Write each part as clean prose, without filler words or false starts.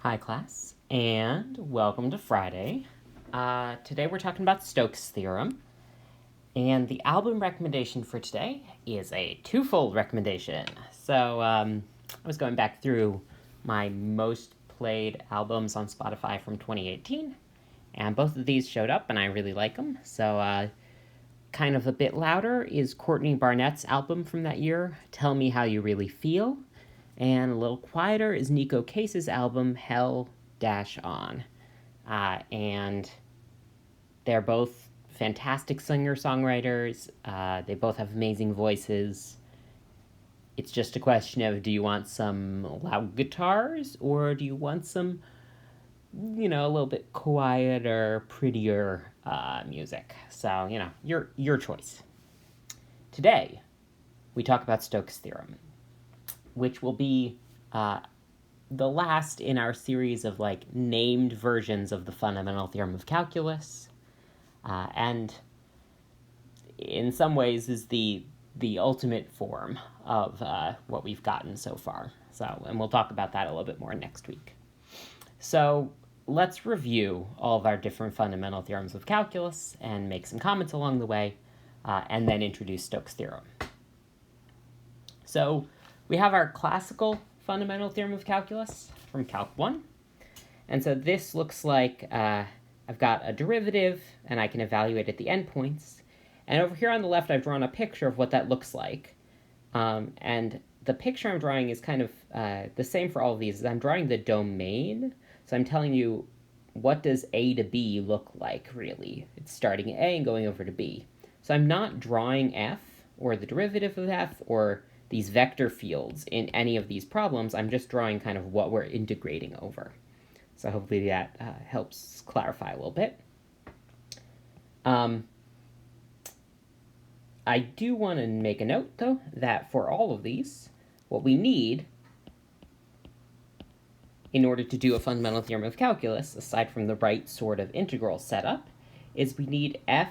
Hi class, and welcome to Friday. Today we're talking about Stokes Theorem, and the album recommendation for today is a twofold recommendation. I was going back through my most played albums on Spotify from 2018, and both of these showed up, and I really like them. Kind of a bit louder is Courtney Barnett's album from that year, Tell Me How You Really Feel. And a little quieter is Nico Case's album, Hell On. And they're both fantastic singer-songwriters. They both have amazing voices. It's just a question of, do you want some loud guitars, or do you want some, a little bit quieter, prettier music? So, your choice. Today, we talk about Stokes' Theorem, which will be the last in our series of named versions of the fundamental theorem of calculus, and in some ways is the ultimate form of what we've gotten so far. And we'll talk about that a little bit more next week. So let's review all of our different fundamental theorems of calculus and make some comments along the way, and then introduce Stokes' theorem. So we have our classical fundamental theorem of calculus from Calc 1. And so this looks like I've got a derivative, and I can evaluate at the endpoints. And over here on the left, I've drawn a picture of what that looks like. And the picture I'm drawing is kind of the same for all of these. I'm drawing the domain. So I'm telling you, what does A to B look like, really? It's starting at A and going over to B. So I'm not drawing F, or the derivative of F, or these vector fields in any of these problems. I'm just drawing kind of what we're integrating over. So hopefully that helps clarify a little bit. I do want to make a note, though, that for all of these, what we need in order to do a fundamental theorem of calculus, aside from the right sort of integral setup, is we need F,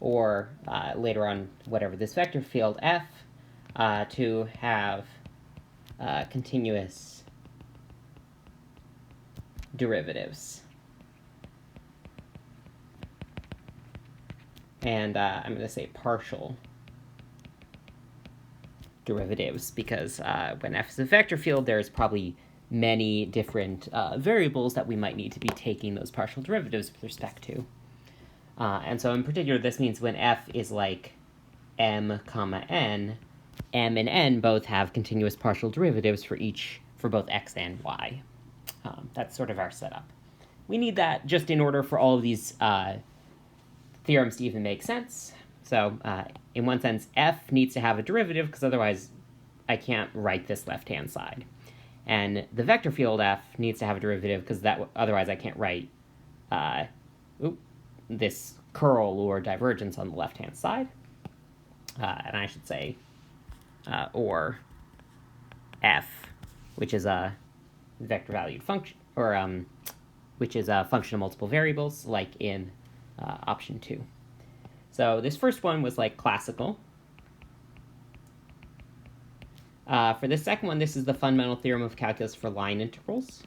or later on, whatever this vector field, F, to have continuous derivatives. And I'm going to say partial derivatives, because when F is a vector field, there's probably many different variables that we might need to be taking those partial derivatives with respect to. And so in particular, this means when F is like m comma n, m and n both have continuous partial derivatives for both x and y. That's sort of our setup. We need that just in order for all of these theorems to even make sense. So in one sense, F needs to have a derivative, because otherwise I can't write this left-hand side. And the vector field F needs to have a derivative, because otherwise I can't write this curl or divergence on the left-hand side. And I should say, or F, which is a vector-valued function, or which is a function of multiple variables, like in option 2. So this first one was like classical. For the second one, this is the fundamental theorem of calculus for line integrals.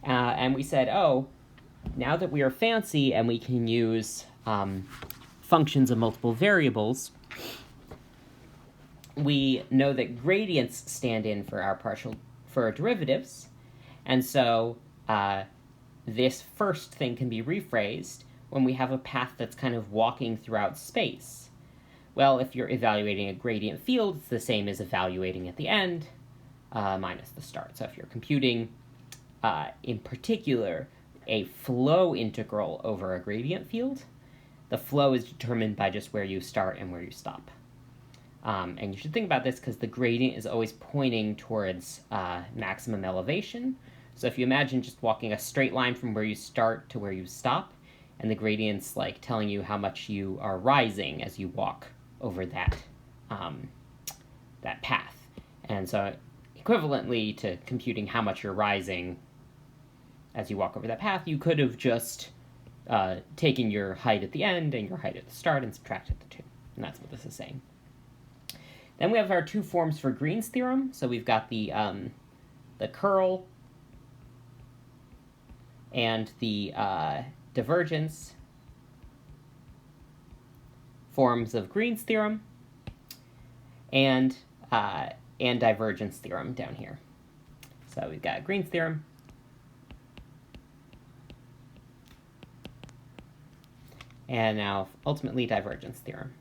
And we said, now that we are fancy and we can use functions of multiple variables, we know that gradients stand in for our derivatives. And so this first thing can be rephrased when we have a path that's kind of walking throughout space. Well, if you're evaluating a gradient field, it's the same as evaluating at the end minus the start. So if you're computing, in particular, a flow integral over a gradient field, the flow is determined by just where you start and where you stop. And you should think about this because the gradient is always pointing towards maximum elevation. So if you imagine just walking a straight line from where you start to where you stop, and the gradient's like telling you how much you are rising as you walk over that path. And so equivalently to computing how much you're rising as you walk over that path, you could have just taken your height at the end and your height at the start and subtracted the two. And that's what this is saying. Then we have our two forms for Green's theorem. So we've got the curl and the divergence forms of Green's theorem, and divergence theorem down here. So we've got Green's theorem, and now ultimately divergence theorem.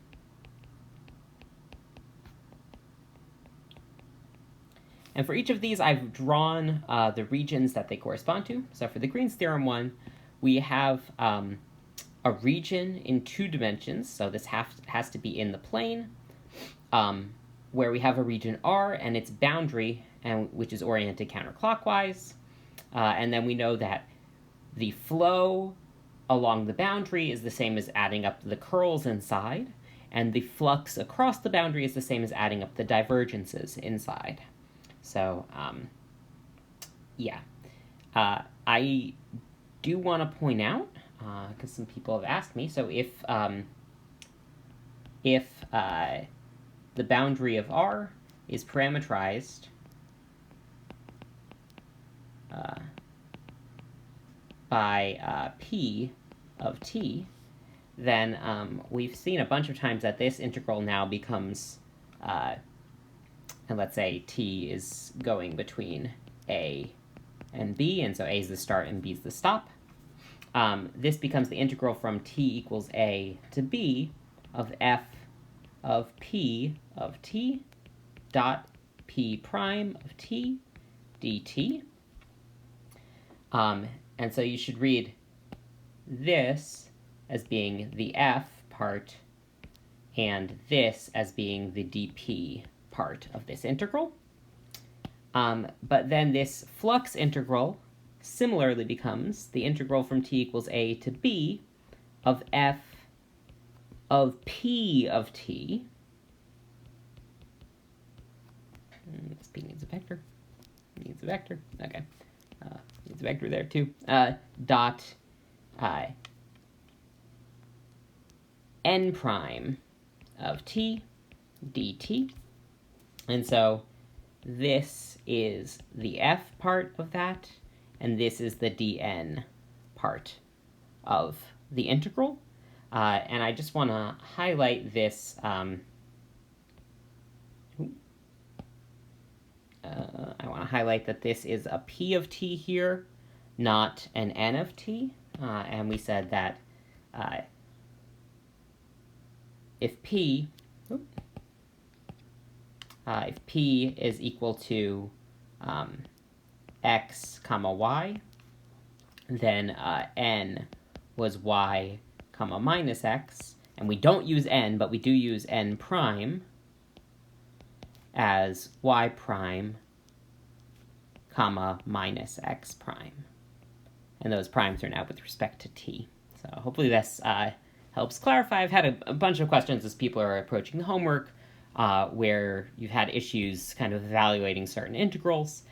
And for each of these, I've drawn the regions that they correspond to. So for the Green's theorem one, we have a region in 2 dimensions. So this has to be in the plane, where we have a region R and its boundary, which is oriented counterclockwise. And then we know that the flow along the boundary is the same as adding up the curls inside, and the flux across the boundary is the same as adding up the divergences inside. So, yeah. I do want to point out, because some people have asked me, so if the boundary of R is parametrized by P of t, then we've seen a bunch of times that this integral now becomes, and let's say t is going between a and b, and so a is the start and b is the stop. This becomes the integral from t equals a to b of f of p of t dot p prime of t dt. And so you should read this as being the f part and this as being the dp part of this integral. But then this flux integral similarly becomes the integral from t equals a to b of f of p of t. This p needs a vector. Needs a vector. Okay. Needs a vector there too. Dot n prime of t dt. And so this is the f part of that, and this is the dn part of the integral. And I just want to highlight this. I want to highlight that this is a p of t here, not an n of t. And we said that if p is equal to x comma y, then n was y comma minus x, and we don't use n, but we do use n prime as y prime comma minus x prime. And those primes are now with respect to t. So hopefully this helps clarify. I've had a bunch of questions as people are approaching the homework where you've had issues kind of evaluating certain integrals.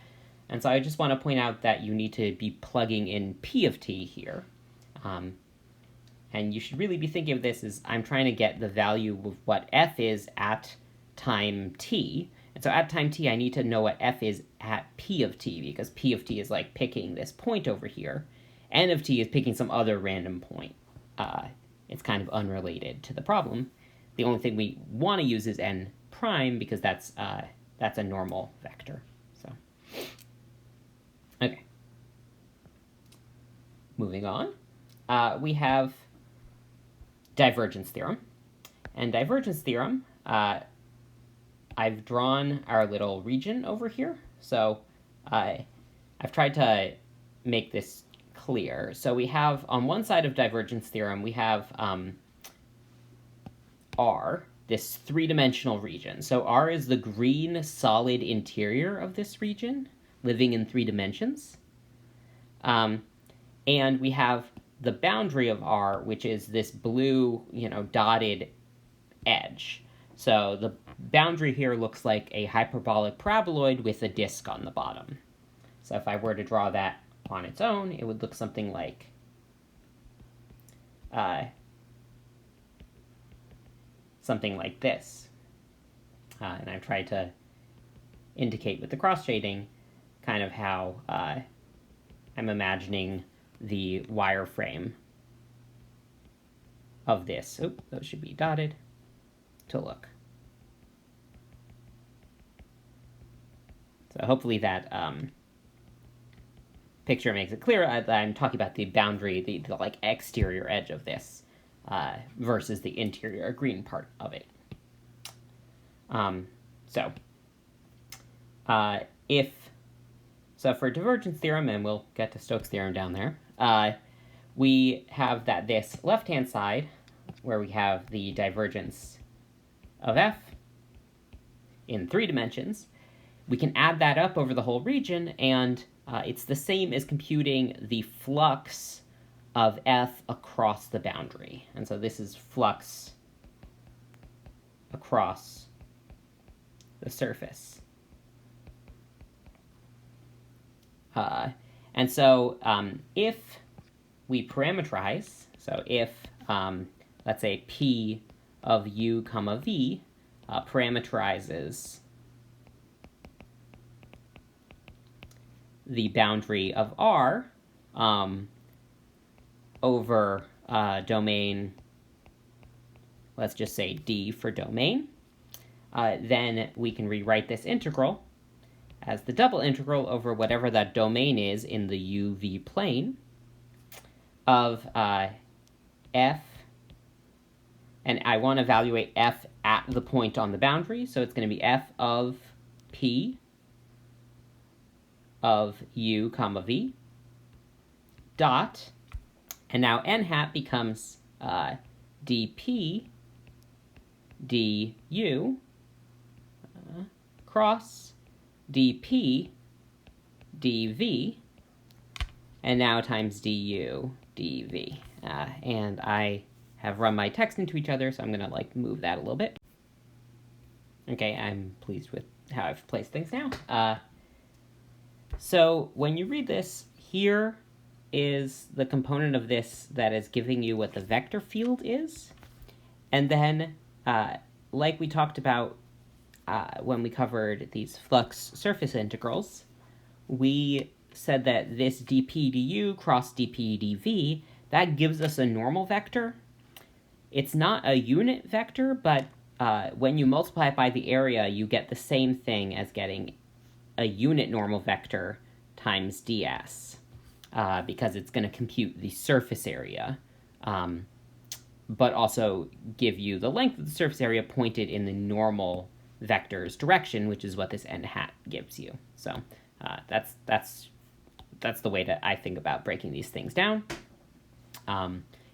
And so I just want to point out that you need to be plugging in p of t here. And you should really be thinking of this as I'm trying to get the value of what f is at time t. And so at time t, I need to know what f is at p of t, because p of t is like picking this point over here. N of t is picking some other random point. It's kind of unrelated to the problem. The only thing we want to use is n prime, because that's a normal vector. So, okay. Moving on, we have divergence theorem. And divergence theorem, I've drawn our little region over here. So I've tried to make this clear. So we have, on one side of divergence theorem, we have R, this three-dimensional region. So R is the green solid interior of this region, living in 3 dimensions. And we have the boundary of R, which is this blue, dotted edge. So the boundary here looks like a hyperbolic paraboloid with a disk on the bottom. So if I were to draw that on its own, it would look something like this. And I've tried to indicate with the cross-shading kind of how I'm imagining the wireframe of this. Oh, those should be dotted to look. So hopefully that picture makes it clear that I'm talking about the boundary, the like exterior edge of this versus the interior green part of it. So for divergence theorem, and we'll get to Stokes theorem down there, we have that this left-hand side, where we have the divergence of f in 3 dimensions, we can add that up over the whole region, and it's the same as computing the flux of f across the boundary. And so this is flux across the surface. And so if we parameterize, so if, let's say, P of u comma v parameterizes the boundary of R over domain, let's just say D for domain, then we can rewrite this integral as the double integral over whatever that domain is in the UV plane of f, and I want to evaluate f at the point on the boundary, so it's going to be f of p of u comma v dot, and now n hat becomes dp du cross dp dv, and now times du dv. And I have run my text into each other, so I'm going to like move that a little bit. Okay, I'm pleased with how I've placed things now. So when you read this, here is the component of this that is giving you what the vector field is. And then, like we talked about when we covered these flux surface integrals, we said that this dp du cross dp dv, that gives us a normal vector. It's not a unit vector, but when you multiply it by the area, you get the same thing as getting a unit normal vector times ds, because it's going to compute the surface area, but also give you the length of the surface area pointed in the normal vector's direction, which is what this n hat gives you. So that's the way that I think about breaking these things down,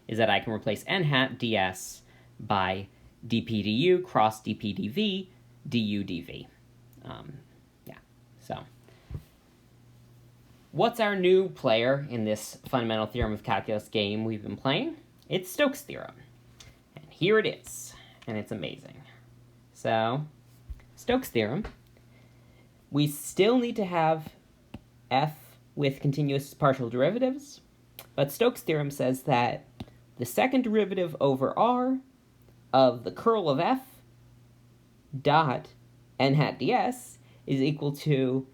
is that I can replace n hat ds by dp du cross dp dv du dv. So what's our new player in this fundamental theorem of calculus game we've been playing? It's Stokes theorem. And here it is, and it's amazing. So Stokes theorem, we still need to have f with continuous partial derivatives, but Stokes theorem says that the second derivative over r of the curl of f dot n hat ds is equal to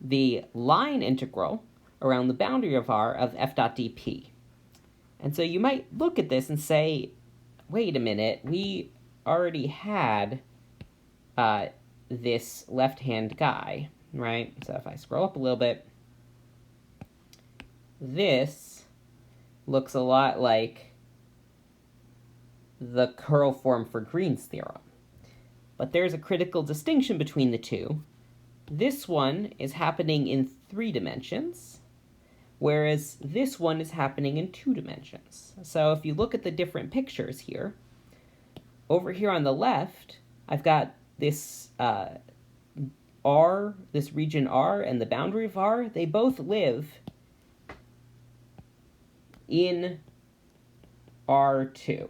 the line integral around the boundary of r of f dot dp. And so you might look at this and say, wait a minute, we already had this left-hand guy, right? So if I scroll up a little bit, this looks a lot like the curl form for Green's theorem. But there's a critical distinction between the two. This one is happening in 3 dimensions, whereas this one is happening in 2 dimensions. So if you look at the different pictures here, over here on the left, I've got this R, this region R, and the boundary of R. They both live in R2.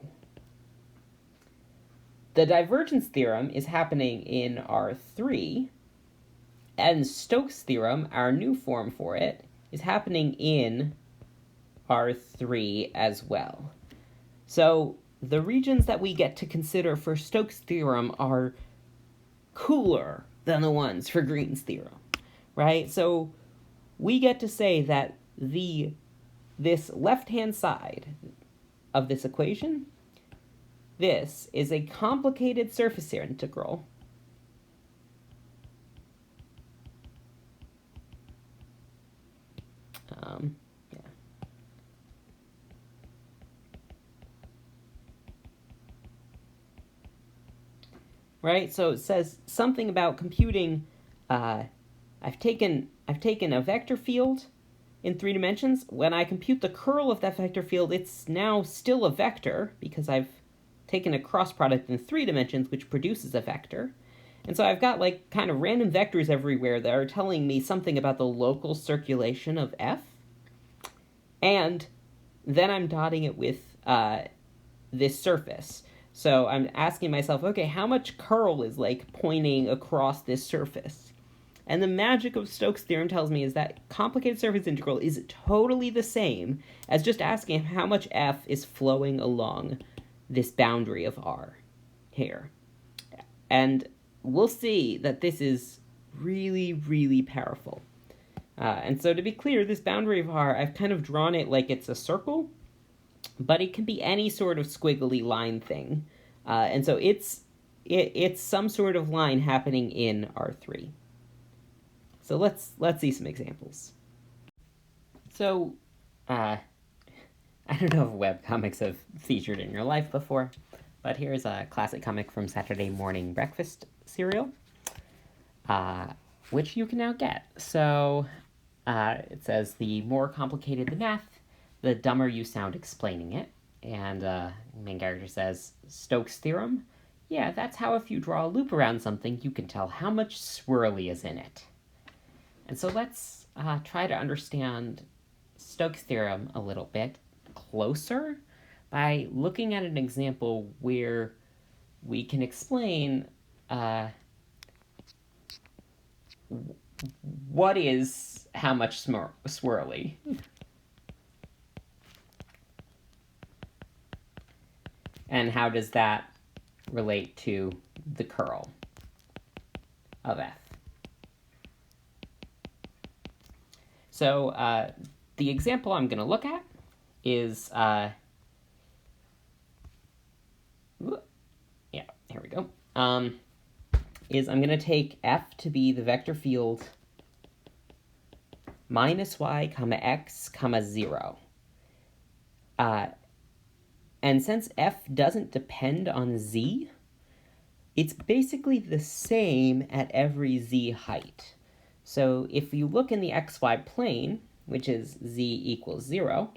The divergence theorem is happening in R3, and Stokes theorem, our new form for it, is happening in R3 as well. So the regions that we get to consider for Stokes theorem are cooler than the ones for Green's theorem, right? So we get to say that this left-hand side of this equation, this is a complicated surface area integral right? So it says something about computing. I've taken a vector field in 3 dimensions. When I compute the curl of that vector field, it's now still a vector because I've taken a cross product in 3 dimensions, which produces a vector. And so I've got like kind of random vectors everywhere that are telling me something about the local circulation of F. And then I'm dotting it with this surface. So I'm asking myself, okay, how much curl is like pointing across this surface? And the magic of Stokes' theorem tells me is that complicated surface integral is totally the same as just asking how much F is flowing along this boundary of R here. And we'll see that this is really, really powerful. And so to be clear, this boundary of R, I've kind of drawn it like it's a circle, but it can be any sort of squiggly line thing. And so it's some sort of line happening in R3. So let's see some examples. So I don't know if webcomics have featured in your life before, but here's a classic comic from Saturday morning breakfast cereal, which you can now get. So it says, the more complicated the math, the dumber you sound explaining it. And the main character says, Stokes' theorem? Yeah, that's how if you draw a loop around something, you can tell how much swirly is in it. And so let's try to understand Stokes' theorem a little bit closer by looking at an example where we can explain what is how much swirly. And how does that relate to the curl of F? So the example I'm going to look at is, yeah, here we go, is I'm going to take F to be the vector field minus y, comma x, comma 0. And since F doesn't depend on z, it's basically the same at every z height. So if you look in the xy plane, which is z equals 0,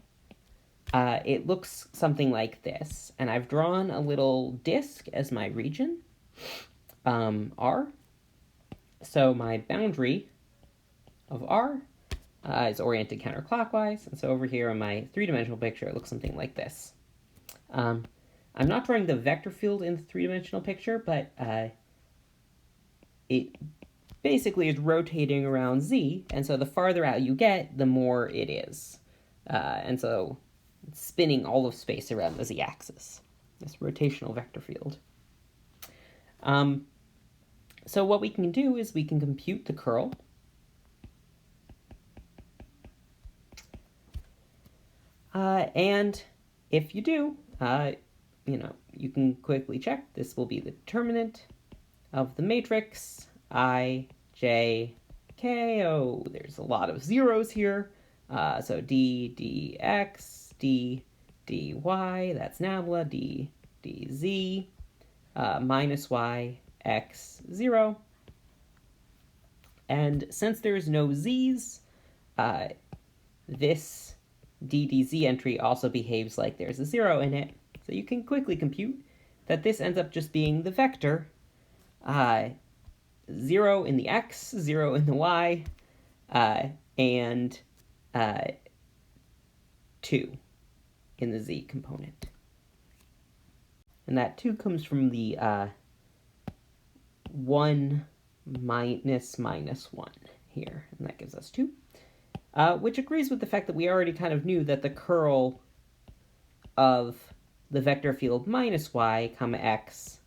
it looks something like this. And I've drawn a little disk as my region, R. So my boundary of R is oriented counterclockwise. And so over here on my 3-dimensional picture, it looks something like this. I'm not drawing the vector field in the 3-dimensional picture, but it basically is rotating around z, and so the farther out you get, the more it is. And so it's spinning all of space around the z-axis, this rotational vector field. So what we can do is we can compute the curl. And if you do, you can quickly check. This will be the determinant of the matrix I, J, K. Oh, there's a lot of zeros here. So D, dx, D, dy, that's nabla, D, dz, minus y, x, 0. And since there's no z's, this d dz entry also behaves like there's a 0 in it. So you can quickly compute that this ends up just being the vector 0 in the x, 0 in the y, and 2 in the z component. And that 2 comes from the 1 minus 1 here, and that gives us 2. Which agrees with the fact that we already kind of knew that the curl of the vector field minus y, comma x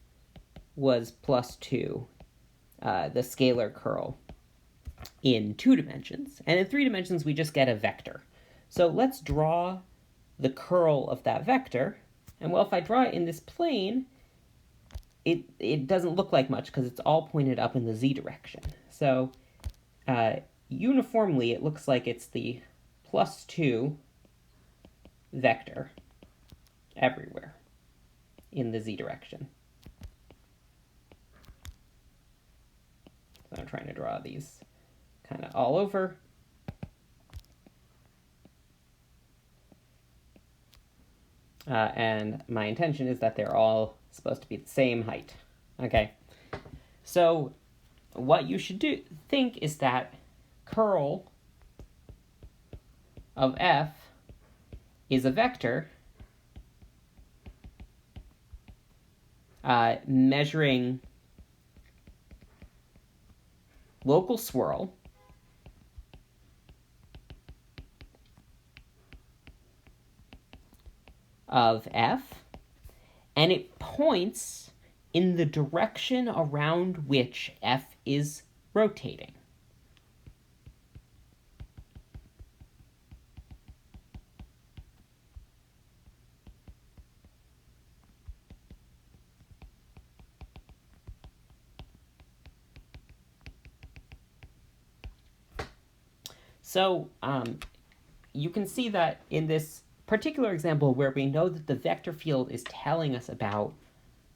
was plus 2 the scalar curl in 2 dimensions. And in 3 dimensions, we just get a vector. So let's draw the curl of that vector. And well, if I draw it in this plane, it doesn't look like much because it's all pointed up in the z direction. So uniformly, it looks like it's the +2 vector everywhere in the z direction. So I'm trying to draw these kind of all over. And my intention is that they're all supposed to be the same height. Okay, so what you should think is that curl of f is a vector measuring local swirl of f, and it points in the direction around which f is rotating. So you can see that in this particular example where we know that the vector field is telling us about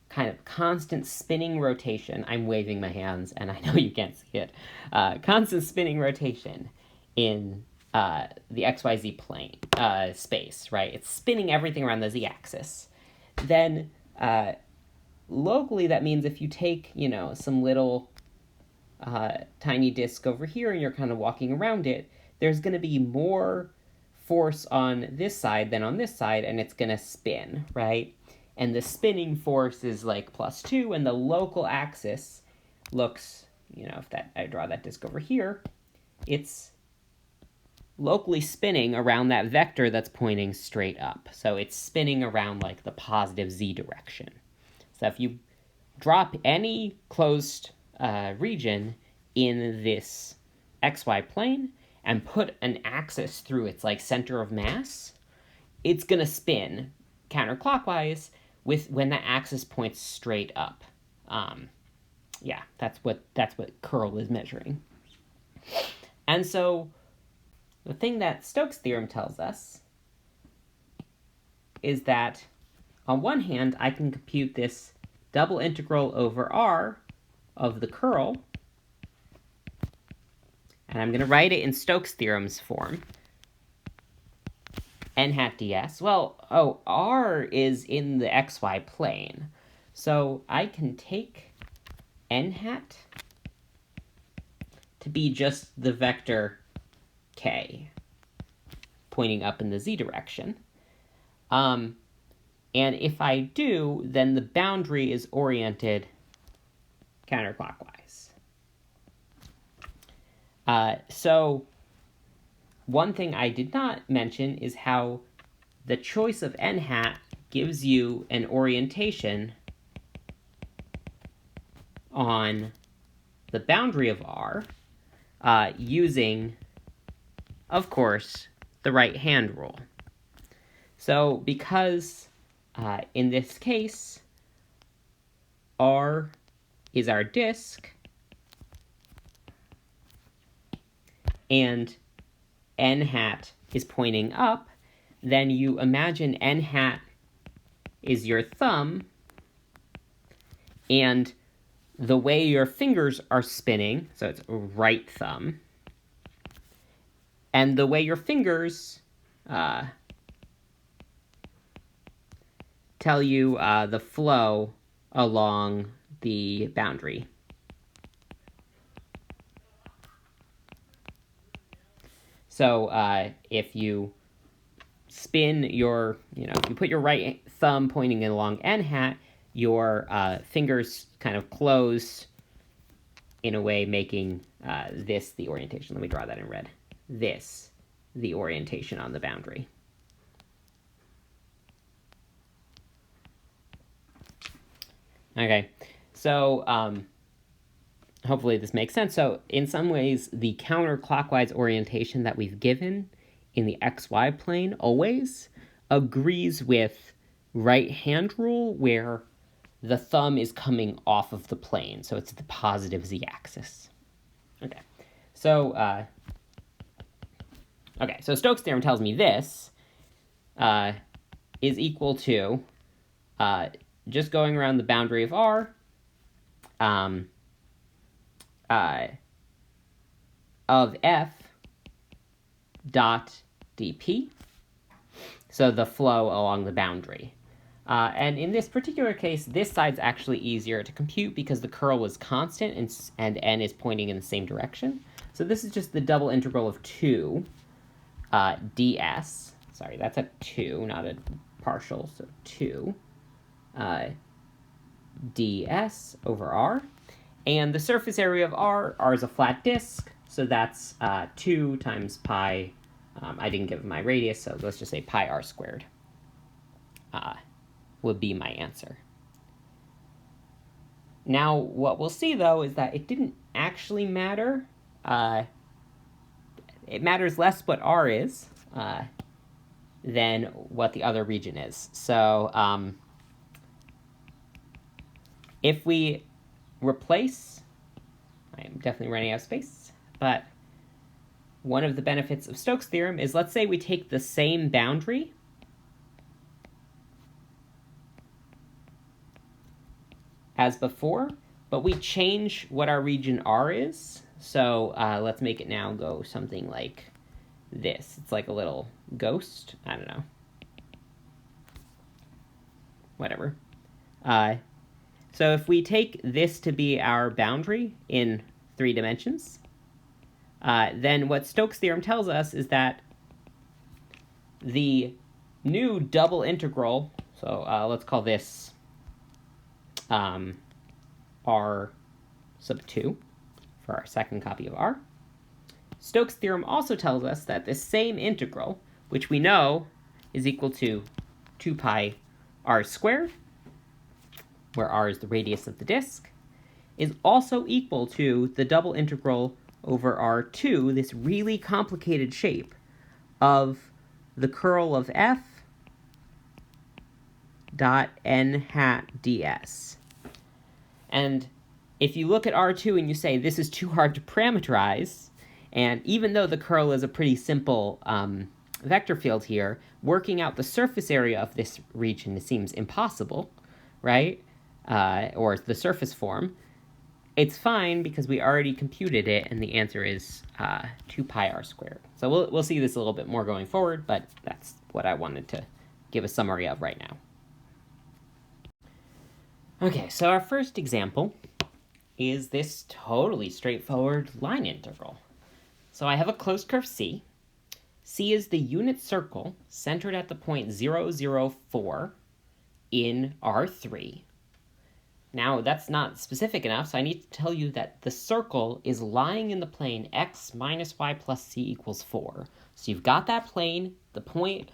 kind of constant spinning rotation. I'm waving my hands, and I know you can't see it. Constant spinning rotation in the XYZ plane space, right? It's spinning everything around the z-axis. Then locally, that means if you take, some little tiny disk over here and you're kind of walking around it, there's going to be more force on this side than on this side, and it's going to spin, right? And the spinning force is like +2, and the local axis looks, if I draw that disk over here, it's locally spinning around that vector that's pointing straight up. So it's spinning around like the positive z direction. So if you drop any closed region in this xy plane and put an axis through its like center of mass, it's going to spin counterclockwise when the axis points straight up. Yeah, that's what curl is measuring. And so the thing that Stokes' theorem tells us is that on one hand, I can compute this double integral over r of the curl, and I'm going to write it in Stokes' theorem's form. N hat ds. Well, r is in the xy plane. So I can take n hat to be just the vector k pointing up in the z direction. And if I do, then the boundary is oriented counterclockwise. So one thing I did not mention is how the choice of n hat gives you an orientation on the boundary of R using, of course, the right-hand rule. So because in this case, R is our disk, and n hat is pointing up, then you imagine n hat is your thumb, and the way your fingers are spinning, so it's right thumb, and the way your fingers tell you the flow along the boundary. So if you spin your, if you put your right thumb pointing along n hat, your fingers kind of close in a way making this the orientation. Let me draw that in red. This, the orientation on the boundary. Okay, so hopefully this makes sense. So in some ways, the counterclockwise orientation that we've given in the xy plane always agrees with right-hand rule, where the thumb is coming off of the plane. So it's the positive z-axis. Okay. So, so Stokes' theorem tells me this is equal to just going around the boundary of R, of f dot dp, so the flow along the boundary. And in this particular case, this side's actually easier to compute because the curl is constant and n is pointing in the same direction. So this is just the double integral of 2 ds. Sorry, that's a 2, not a partial, so 2 ds over r. And the surface area of r is a flat disk, so that's 2 times pi. I didn't give my radius, so let's just say pi r squared would be my answer. Now, what we'll see, though, is that it didn't actually matter. It matters less what r is than what the other region is. So if we replace, I am definitely running out of space, but one of the benefits of Stokes' theorem is, let's say we take the same boundary as before, but we change what our region R is. So let's make it now go something like this. It's like a little ghost. I don't know. Whatever. So if we take this to be our boundary in 3 dimensions, then what Stokes' theorem tells us is that the new double integral, so let's call this r sub 2 for our second copy of r. Stokes' theorem also tells us that this same integral, which we know is equal to 2 pi r squared, where r is the radius of the disk, is also equal to the double integral over R2, this really complicated shape of the curl of f dot n hat ds. And if you look at R2 and you say this is too hard to parameterize, and even though the curl is a pretty simple vector field here, working out the surface area of this region seems impossible, right? Or the surface form. It's fine because we already computed it, and the answer is 2 pi r squared. So we'll see this a little bit more going forward, but that's what I wanted to give a summary of right now. Okay, so our first example is this totally straightforward line integral. So I have a closed curve C. C is the unit circle centered at the point 0, 0, 4 in R3. Now, that's not specific enough, so I need to tell you that the circle is lying in the plane x minus y plus c equals 4. So you've got that plane, the point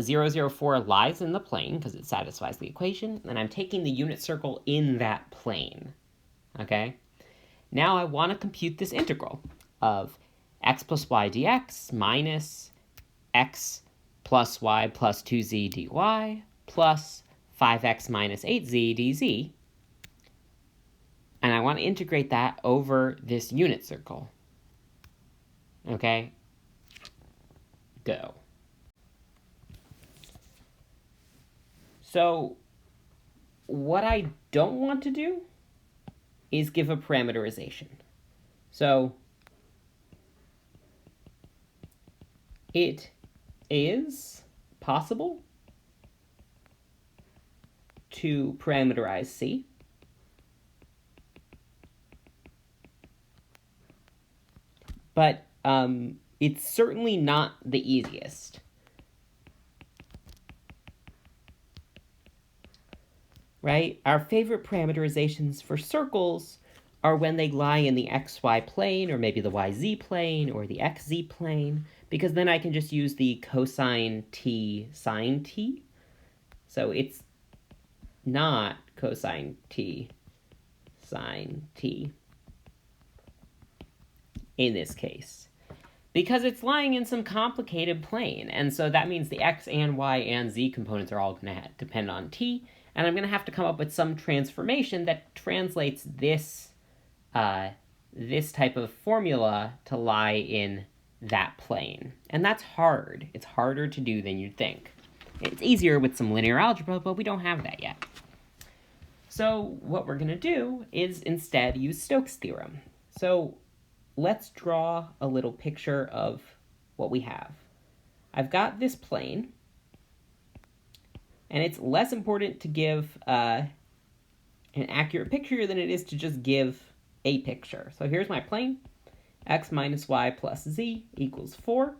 0, 0, 4 lies in the plane because it satisfies the equation, and I'm taking the unit circle in that plane. Okay? Now I want to compute this integral of x plus y dx minus x plus y plus 2z dy plus 5x minus 8z dz. And I want to integrate that over this unit circle. Okay? Go. So what I don't want to do is give a parameterization. So it is possible to parameterize C. But it's certainly not the easiest. Right? Our favorite parameterizations for circles are when they lie in the xy plane, or maybe the yz plane, or the xz plane, because then I can just use the cosine t sine t. So it's not cosine t sine t. in this case, because it's lying in some complicated plane, and so that means the x and y and z components are all going to depend on t, and I'm going to have to come up with some transformation that translates this this type of formula to lie in that plane. And that's hard. It's harder to do than you'd think. It's easier with some linear algebra, but we don't have that yet. So what we're going to do is instead use Stokes' theorem. So let's draw a little picture of what we have. I've got this plane, and it's less important to give an accurate picture than it is to just give a picture. So here's my plane. X minus y plus z equals 4.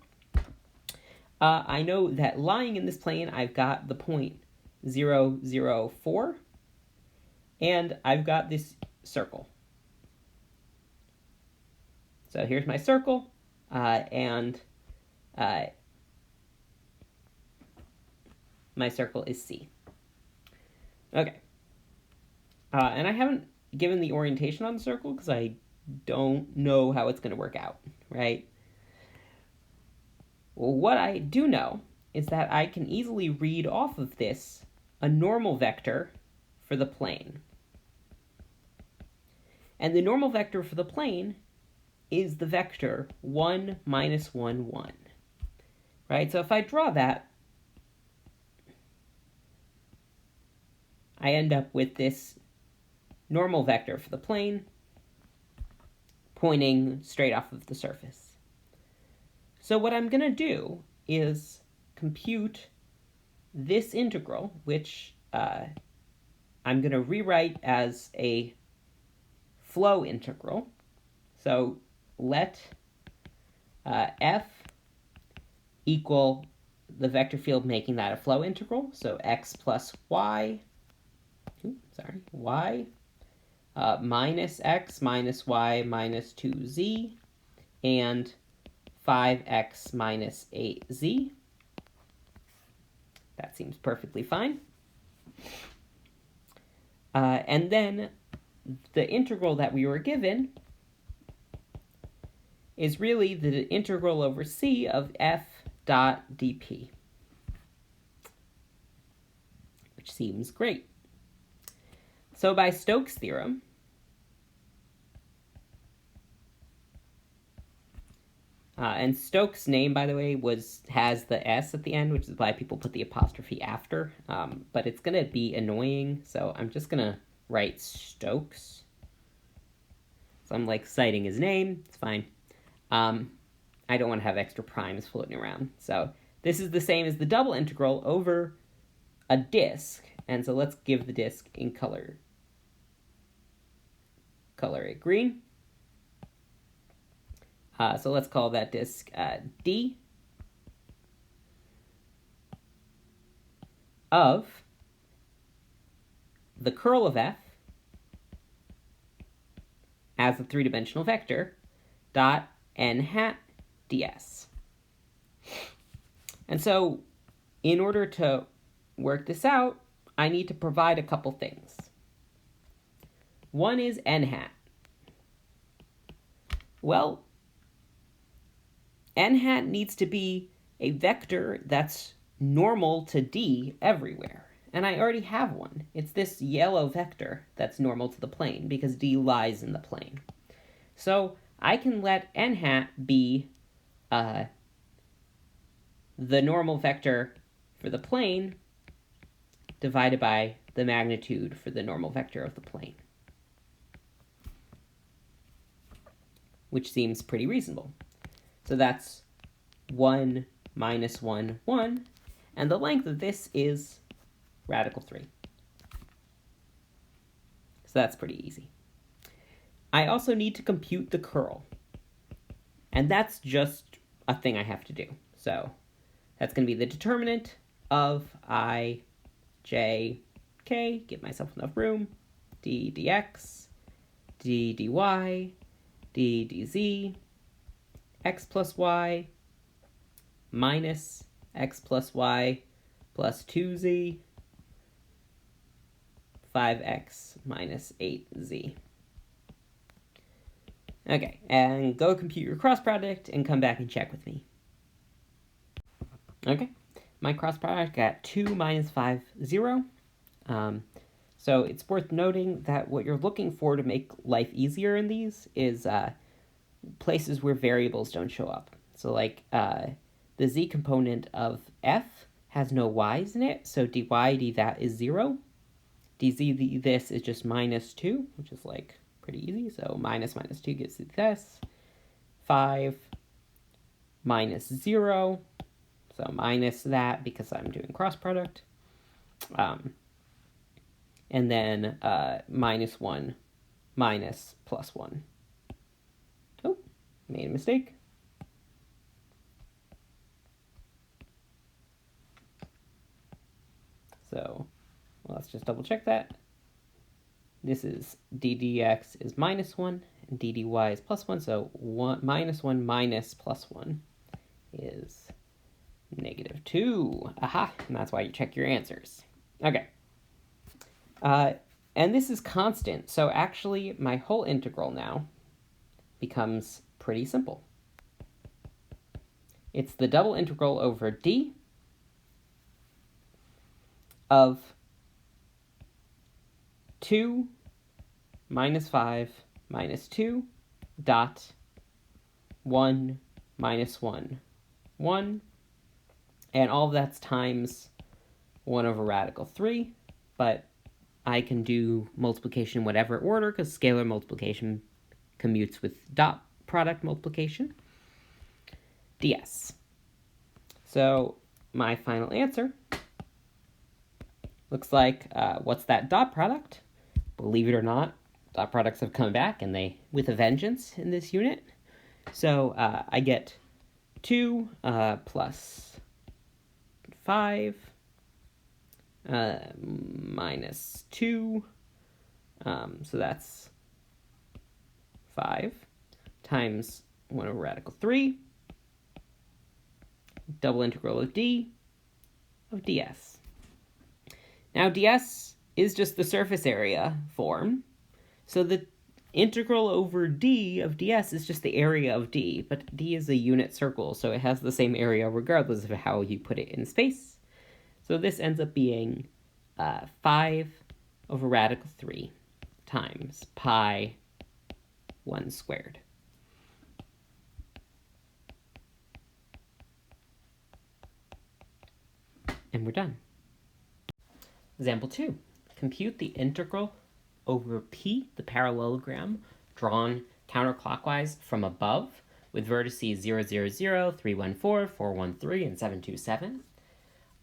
I know that lying in this plane, I've got the point 0, 0, 4. And I've got this circle. So here's my circle, and my circle is C. Okay. And I haven't given the orientation on the circle because I don't know how it's going to work out, right? Well, what I do know is that I can easily read off of this a normal vector for the plane. And the normal vector for the plane is the vector 1, minus 1, 1. Right? So if I draw that, I end up with this normal vector for the plane pointing straight off of the surface. So what I'm going to do is compute this integral, which I'm going to rewrite as a flow integral. So let f equal the vector field making that a flow integral. So x plus y, y minus x minus y minus 2z and 5x minus 8z. That seems perfectly fine. And then the integral that we were given is really the integral over c of f dot dp, which seems great. So by Stokes' theorem, and Stokes' name, by the way, has the s at the end, which is why people put the apostrophe after, but it's going to be annoying, so I'm just going to write Stokes. So I'm like citing his name, it's fine. I don't want to have extra primes floating around. So this is the same as the double integral over a disk, and so let's give the disk in color. Color it green. So let's call that disk D of the curl of f as a three-dimensional vector dot n hat ds. And so in order to work this out, I need to provide a couple things. One is n hat. Well, n hat needs to be a vector that's normal to D everywhere. And I already have one. It's this yellow vector that's normal to the plane because D lies in the plane. So I can let n hat be the normal vector for the plane divided by the magnitude for the normal vector of the plane, which seems pretty reasonable. So that's 1 minus 1, 1, and the length of this is radical 3. So that's pretty easy. I also need to compute the curl, and that's just a thing I have to do. So that's going to be the determinant of I, j, k, give myself enough room, d dx, d dy, d dz, x plus y minus x plus y plus 2z, 5x minus 8z. Okay, and go compute your cross product and come back and check with me. Okay, my cross product got 2 minus 5, 0. So it's worth noting that what you're looking for to make life easier in these is places where variables don't show up. So like the z component of f has no y's in it, so dy d that is 0. dz this is just minus 2, which is like pretty easy. So minus 2 gives you this. 5 minus 0. So minus that because I'm doing cross product. And then minus 1 minus plus 1. Oh, made a mistake. So let's just double check that. This is ddx is minus 1, and ddy is plus 1, so minus 1 minus plus 1 is negative 2. Aha, and that's why you check your answers. Okay. And this is constant, so actually my whole integral now becomes pretty simple. It's the double integral over d of 2 minus 5 minus 2 dot 1 minus 1, 1. And all of that's times 1 over radical 3, but I can do multiplication in whatever order because scalar multiplication commutes with dot product multiplication. ds. So my final answer looks like, what's that dot product? Believe it or not, dot products have come back and they with a vengeance in this unit. So I get 2 plus 5 minus 2, so that's 5 times 1 over radical 3, double integral of d of ds. Now ds is just the surface area form, so the integral over d of ds is just the area of d, but d is a unit circle, so it has the same area regardless of how you put it in space. So this ends up being 5 over radical 3 times pi 1 squared. And we're done. Example 2. Compute the integral over p, the parallelogram, drawn counterclockwise from above with vertices 0, 0, 0, 3, 1, 4, 4, 1, 3, and 7, 2, 7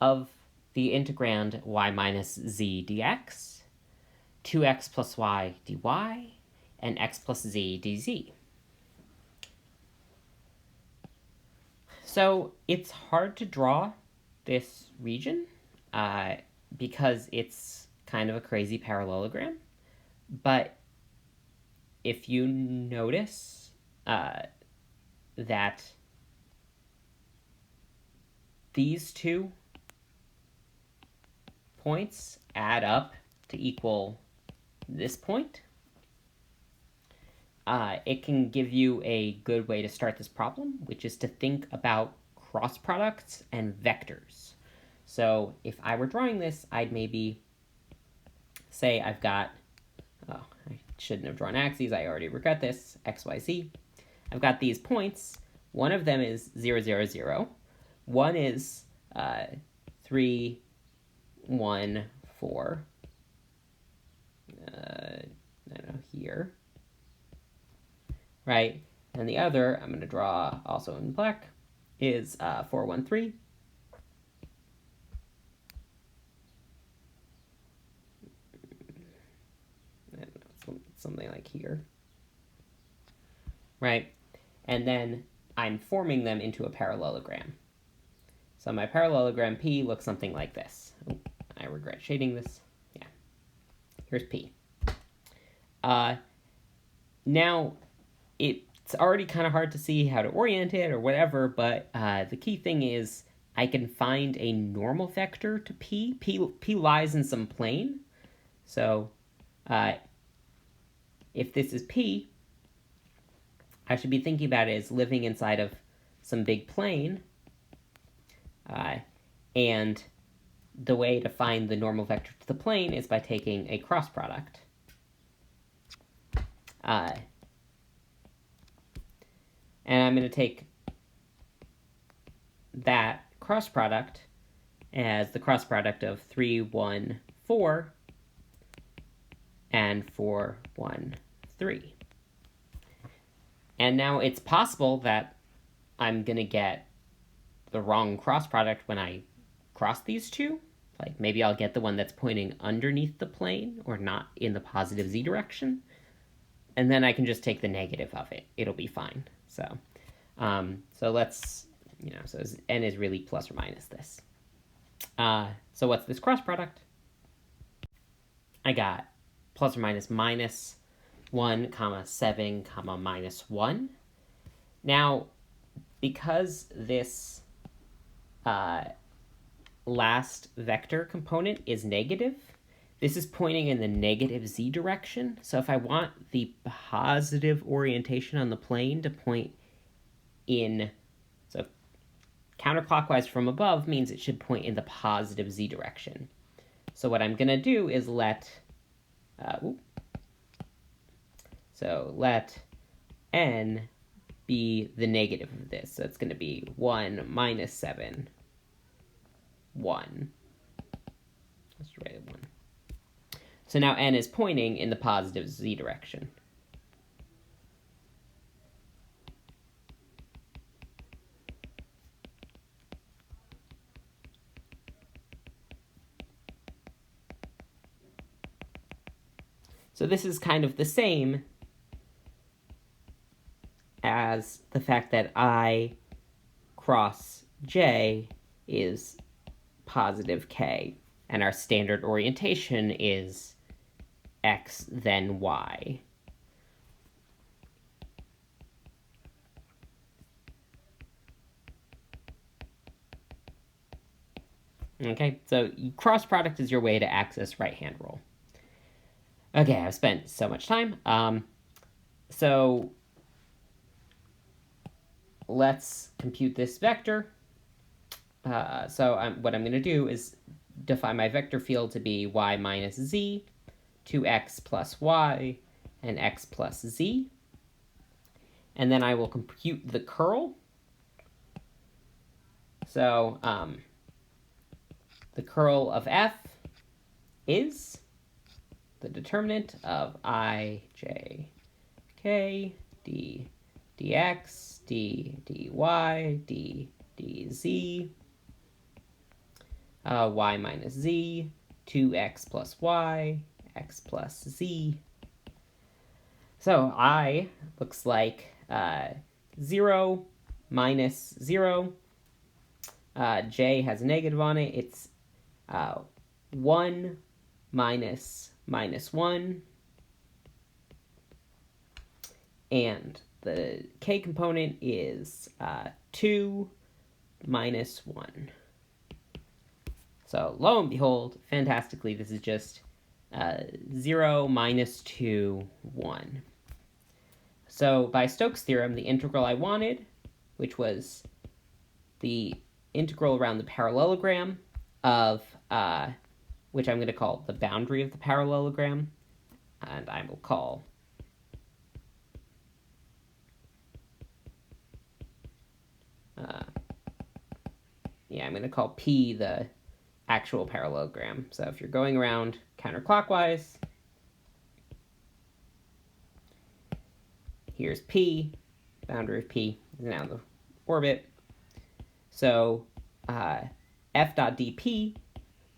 of the integrand y minus z dx, 2x plus y dy, and x plus z dz. So it's hard to draw this region because it's kind of a crazy parallelogram. But if you notice that these two points add up to equal this point, it can give you a good way to start this problem, which is to think about cross products and vectors. So if I were drawing this, I'd maybe say I've got, oh, I shouldn't have drawn axes, I already regret this, x, y, z. I've got these points. One of them is 0, 0, 0. One is 3, 1, 4. I don't know, here. Right? And the other, I'm going to draw also in black, is 4, 1, 3. I don't know, something like here. Right? And then I'm forming them into a parallelogram. So my parallelogram P looks something like this. Oh, I regret shading this. Yeah. Here's P. Now, it's already kind of hard to see how to orient it or whatever, but the key thing is I can find a normal vector to P. P lies in some plane. So if this is P, I should be thinking about it as living inside of some big plane, and the way to find the normal vector to the plane is by taking a cross product. And I'm going to take that cross product as the cross product of 3, 1, 4 and 4, 1, 3. And now it's possible that I'm going to get the wrong cross product when I cross these two. Like maybe I'll get the one that's pointing underneath the plane or not in the positive z direction. And then I can just take the negative of it. It'll be fine. So let's, so n is really plus or minus this. So what's this cross product? I got plus or minus minus 1, comma 7, comma minus 1. Now, because this last vector component is negative, this is pointing in the negative z direction. So if I want the positive orientation on the plane to point in, so counterclockwise from above means it should point in the positive z direction. So what I'm going to do is let n be the negative of this. So it's going to be 1 minus 7, 1. Let's write it 1. So now n is pointing in the positive z direction. So this is kind of the same as the fact that I cross j is positive k, and our standard orientation is x then y. Okay, so cross product is your way to access right-hand rule. Okay, I've spent so much time. So let's compute this vector. So what I'm going to do is define my vector field to be y minus z, 2x plus y, and x plus z. And then I will compute the curl. So the curl of f is the determinant of I, j, k, d, dx, d, dy, d, dz, y minus z, 2x plus y, x plus z. So I looks like 0 minus 0. J has a negative on it. It's 1 minus 1. And the k component is 2 minus 1. So lo and behold, fantastically, this is just 0 minus 2, 1. So by Stokes' theorem, the integral I wanted, which was the integral around the parallelogram of, which I'm going to call the boundary of the parallelogram, and I will call I'm going to call P the actual parallelogram. So if you're going around counterclockwise, here's P, boundary of P is now the orbit. So f dot dp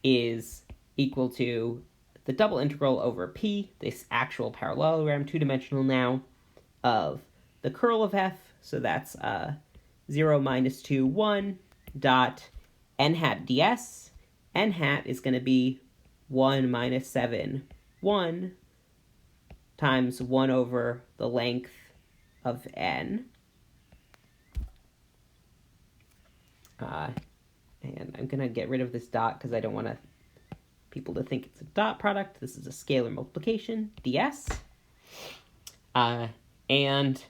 is equal to the double integral over P, this actual parallelogram, two-dimensional now, of the curl of f. So that's 0 minus 2, 1, dot n hat ds. N hat is going to be 1 minus 7, 1, times 1 over the length of n. And I'm going to get rid of this dot because I don't want people to think it's a dot product. This is a scalar multiplication, ds. And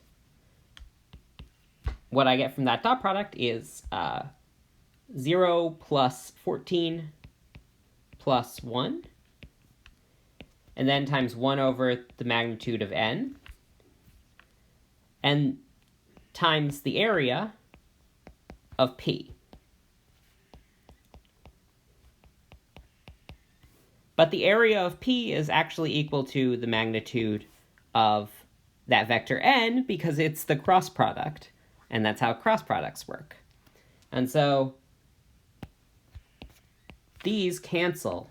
what I get from that dot product is 0 plus 14 plus 1, and then times 1 over the magnitude of n, and times the area of P. But the area of P is actually equal to the magnitude of that vector n because it's the cross product, and that's how cross products work. And so these cancel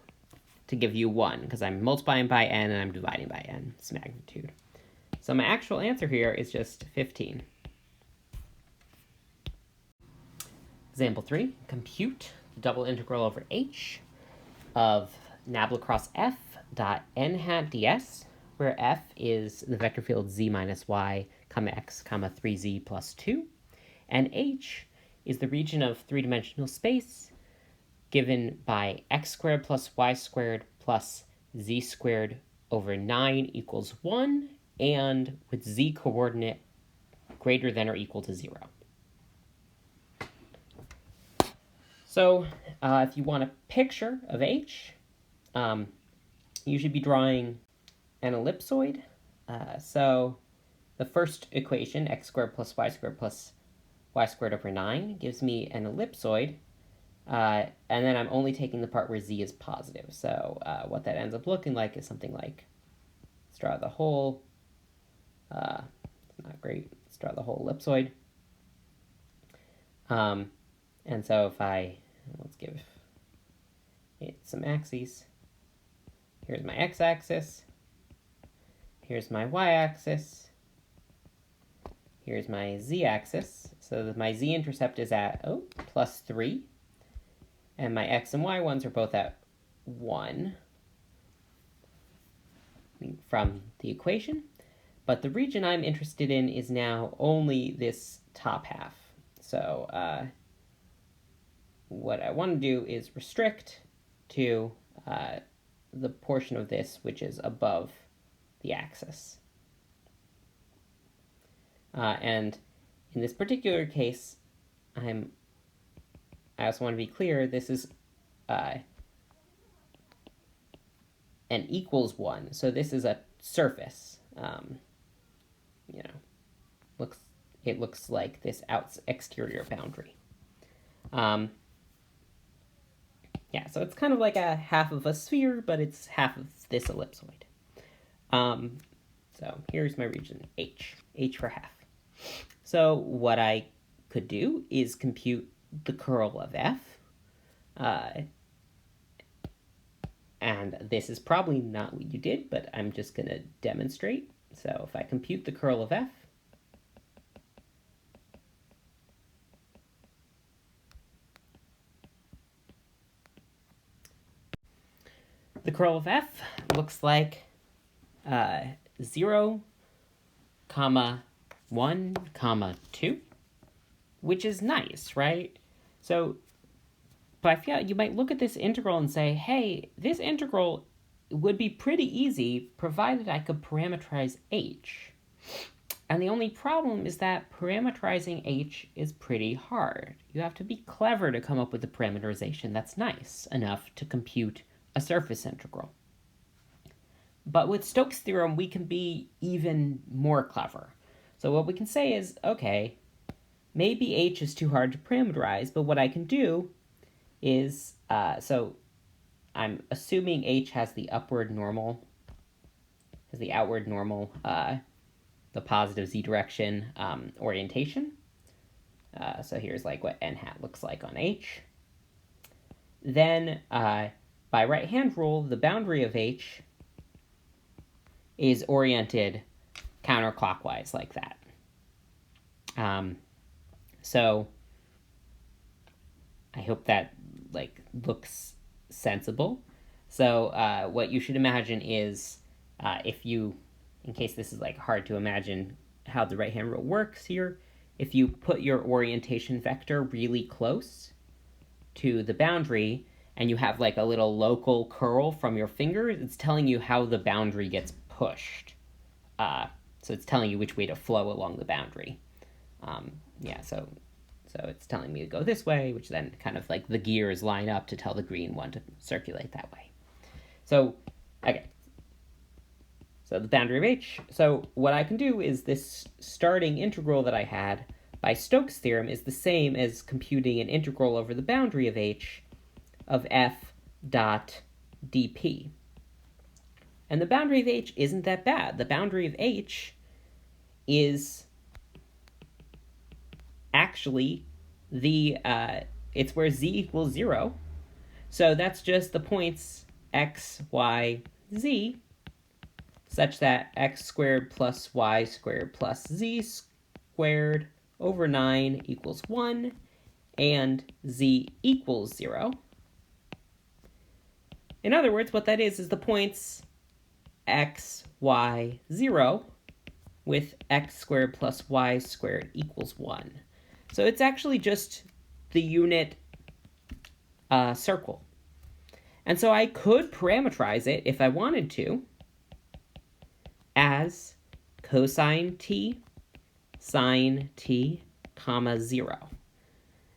to give you 1 because I'm multiplying by n and I'm dividing by n, its magnitude. So my actual answer here is just 15. Example 3, compute the double integral over h of nabla cross f dot n hat ds, where f is the vector field z minus y, comma x, comma 3z plus 2, and h is the region of three-dimensional space given by x squared plus y squared plus z squared over 9 equals 1, and with z coordinate greater than or equal to 0. So if you want a picture of h, you should be drawing an ellipsoid. So the first equation, x squared plus y squared over 9, gives me an ellipsoid. And then I'm only taking the part where z is positive. So what that ends up looking like is something like, let's draw the whole, not great, let's draw the whole ellipsoid. And so if let's give it some axes. Here's my x-axis. Here's my y-axis. Here's my z-axis. So that my z-intercept is at, plus 3. And my x and y ones are both at 1 from the equation. But the region I'm interested in is now only this top half. So what I want to do is restrict to the portion of this which is above the axis. And in this particular case, I also want to be clear, this is an equals 1, so this is a surface. It looks like this exterior boundary. Yeah, so it's kind of like a half of a sphere, but it's half of this ellipsoid. So here's my region, H for half. So what I could do is compute the curl of f. And this is probably not what you did, but I'm just going to demonstrate. So if I compute the curl of f, the curl of f looks like 0, 1, 2, which is nice, right? So, but I feel you might look at this integral and say, hey, this integral would be pretty easy provided I could parameterize h. And the only problem is that parameterizing h is pretty hard. You have to be clever to come up with a parameterization that's nice enough to compute a surface integral. But with Stokes' theorem, we can be even more clever. So what we can say is, okay, maybe h is too hard to parameterize, but what I can do is, so I'm assuming h has the outward normal, the positive z direction orientation. So here's like what n hat looks like on h. Then by right-hand rule, the boundary of h is oriented counterclockwise like that. So I hope that looks sensible. So what you should imagine is if you, in case this is hard to imagine how the right-hand rule works here, if you put your orientation vector really close to the boundary and you have a little local curl from your finger, it's telling you how the boundary gets pushed. So it's telling you which way to flow along the boundary. yeah, so it's telling me to go this way, which then kind of like the gears line up to tell the green one to circulate that way. So, okay. So the boundary of h. So what I can do is this starting integral that I had by Stokes' theorem is the same as computing an integral over the boundary of h of f dot dp. And the boundary of h isn't that bad. The boundary of h is actually it's where z equals 0. So that's just the points x, y, z, such that x squared plus y squared plus z squared over 9 equals 1, and z equals 0. In other words, what that is the points x, y, 0 with x squared plus y squared equals 1. So it's actually just the unit circle. And so I could parameterize it if I wanted to as cosine t, sine t, comma 0.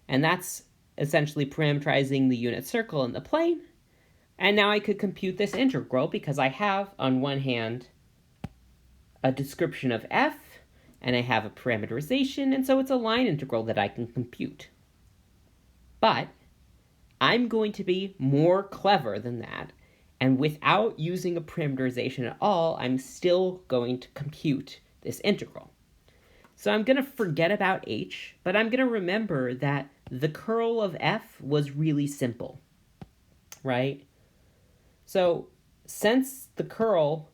And that's essentially parameterizing the unit circle in the plane. And now I could compute this integral because I have, on one hand, a description of f, and I have a parameterization, and so it's a line integral that I can compute. But I'm going to be more clever than that, and without using a parameterization at all, I'm still going to compute this integral. So I'm going to forget about h, but I'm going to remember that the curl of f was really simple, right? So since the curl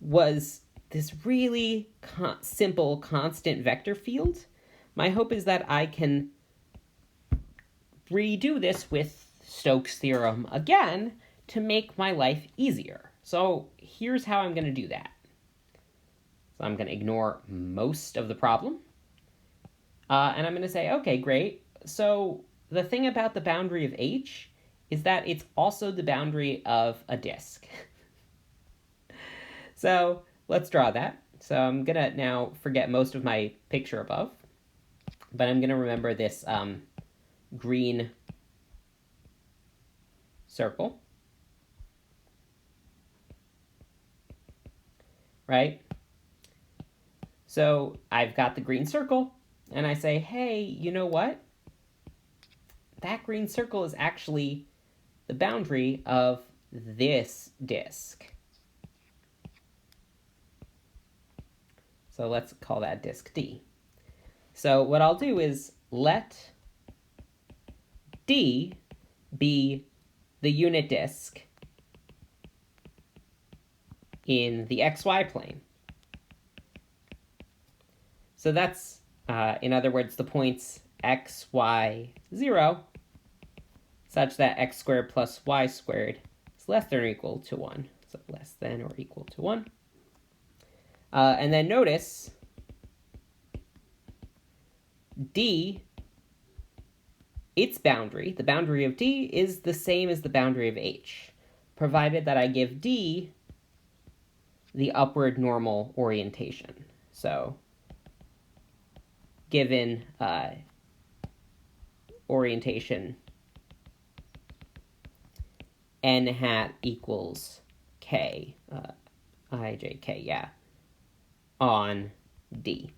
was this really simple constant vector field, my hope is that I can redo this with Stokes' theorem again to make my life easier. So here's how I'm going to do that. So I'm going to ignore most of the problem. And I'm going to say, okay, great. So the thing about the boundary of h is that it's also the boundary of a disk. So let's draw that. So I'm going to now forget most of my picture above, but I'm going to remember this green circle, right? So I've got the green circle, and I say, hey, you know what? That green circle is actually the boundary of this disk. So let's call that disk D. So what I'll do is let D be the unit disk in the xy plane. So that's, in other words, the points x, y, 0, such that x squared plus y squared is less than or equal to 1. So less than or equal to 1. And then notice D, its boundary, the boundary of D, is the same as the boundary of H, provided that I give D the upward normal orientation. So given orientation n hat equals k, ijk, yeah, on D.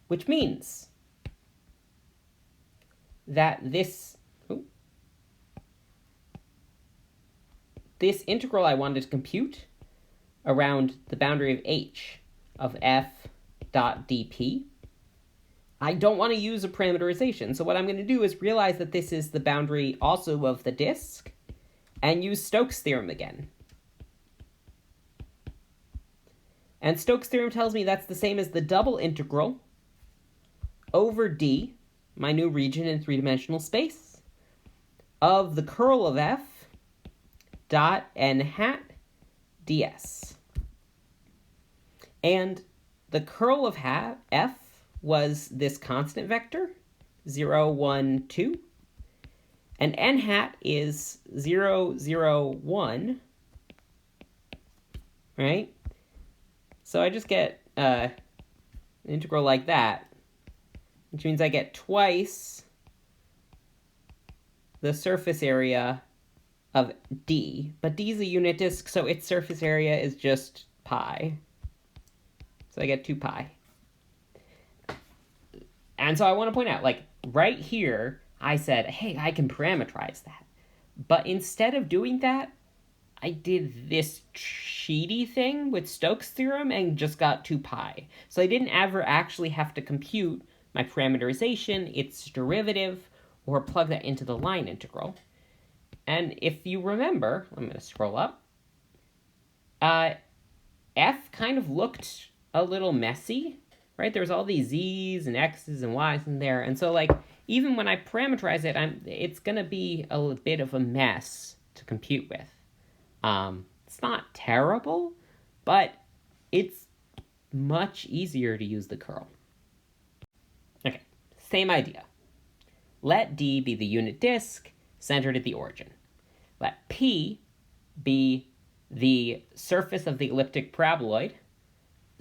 Which means that this integral I wanted to compute around the boundary of h of f dot dp, I don't want to use a parameterization. So what I'm going to do is realize that this is the boundary also of the disk and use Stokes' theorem again. And Stokes' theorem tells me that's the same as the double integral over D, my new region in three-dimensional space, of the curl of f dot n hat ds. And the curl of f was this constant vector, 0, 1, 2. And n hat is 0, 0, 1 right? So I just get an integral like that, which means I get twice the surface area of D. But D is a unit disk, so its surface area is just pi. So I get 2 pi. And so I want to point out, like, right here, I said, hey, I can parameterize that. But instead of doing that, I did this cheaty thing with Stokes' theorem and just got 2 pi. So I didn't ever actually have to compute my parameterization, its derivative, or plug that into the line integral. And if you remember, I'm going to scroll up, f kind of looked a little messy, right? There's all these z's and x's and y's in there. And so, like, even when I parameterize it, it's going to be a bit of a mess to compute with. It's not terrible, but it's much easier to use the curl. Okay, same idea. Let D be the unit disk centered at the origin. Let P be the surface of the elliptic paraboloid,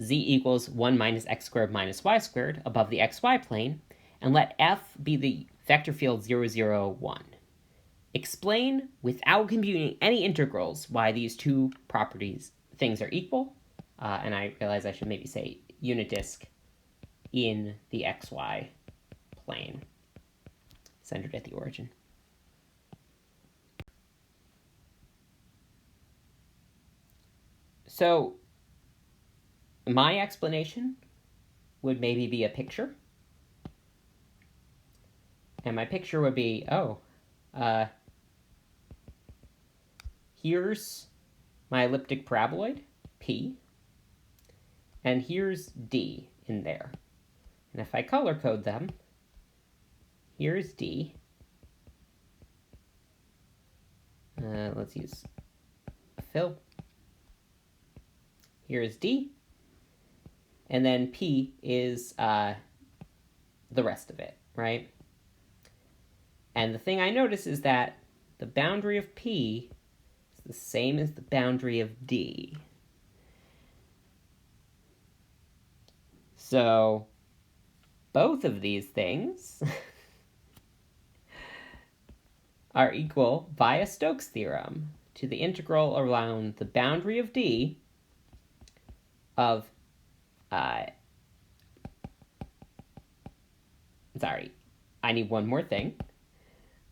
z equals 1 minus x squared minus y squared above the xy plane, and let F be the vector field 0, 0, 1. Explain, without computing any integrals, why these two things are equal. And I realize I should maybe say unit disk in the xy plane, centered at the origin. So my explanation would maybe be a picture. And my picture would be, here's my elliptic paraboloid, P, and here's D in there. And if I color code them, here's D. Let's use fill. Here's D. And then P is the rest of it, right? And the thing I notice is that the boundary of P is the same as the boundary of D. So both of these things are equal via Stokes' theorem to the integral around the boundary of D of, sorry, I need one more thing.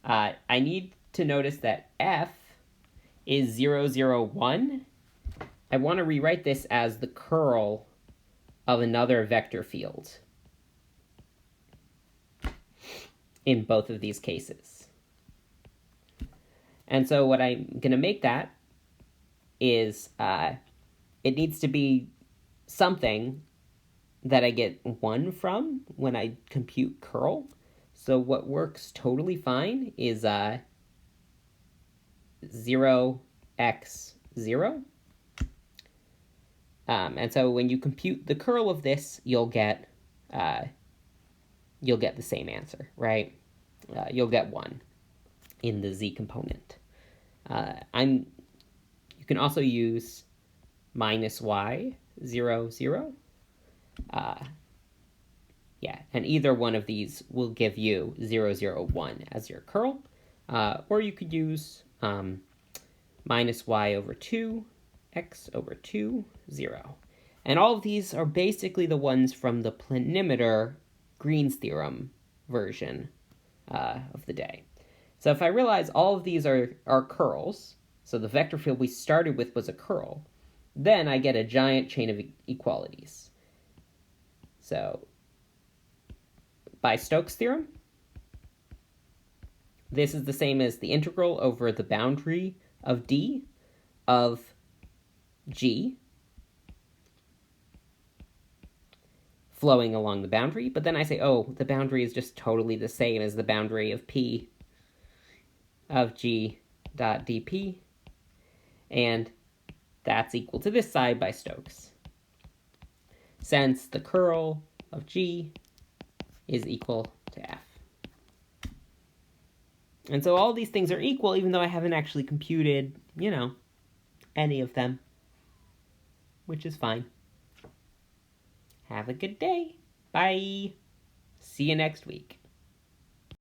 I need to notice that F is 0, 0, 1. I want to rewrite this as the curl of another vector field in both of these cases. And so what I'm going to make that is it needs to be something that I get 1 from when I compute curl. So what works totally fine is 0, x, 0. And so when you compute the curl of this, you'll get the same answer, right? You'll get 1 in the z component. You can also use minus y, 0, 0. Yeah, and either one of these will give you 0, 0, 1 as your curl. Or you could use minus y over 2, x over 2, 0. And all of these are basically the ones from the planimeter Green's theorem version of the day. So if I realize all of these are curls, so the vector field we started with was a curl, then I get a giant chain of equalities. So by Stokes' theorem, this is the same as the integral over the boundary of D of G flowing along the boundary, but then I say, oh, the boundary is just totally the same as the boundary of P of G dot dP, and that's equal to this side by Stokes, since the curl of G is equal to F. And so all these things are equal, even though I haven't actually computed, any of them. which is fine. Have a good day. Bye. See you next week.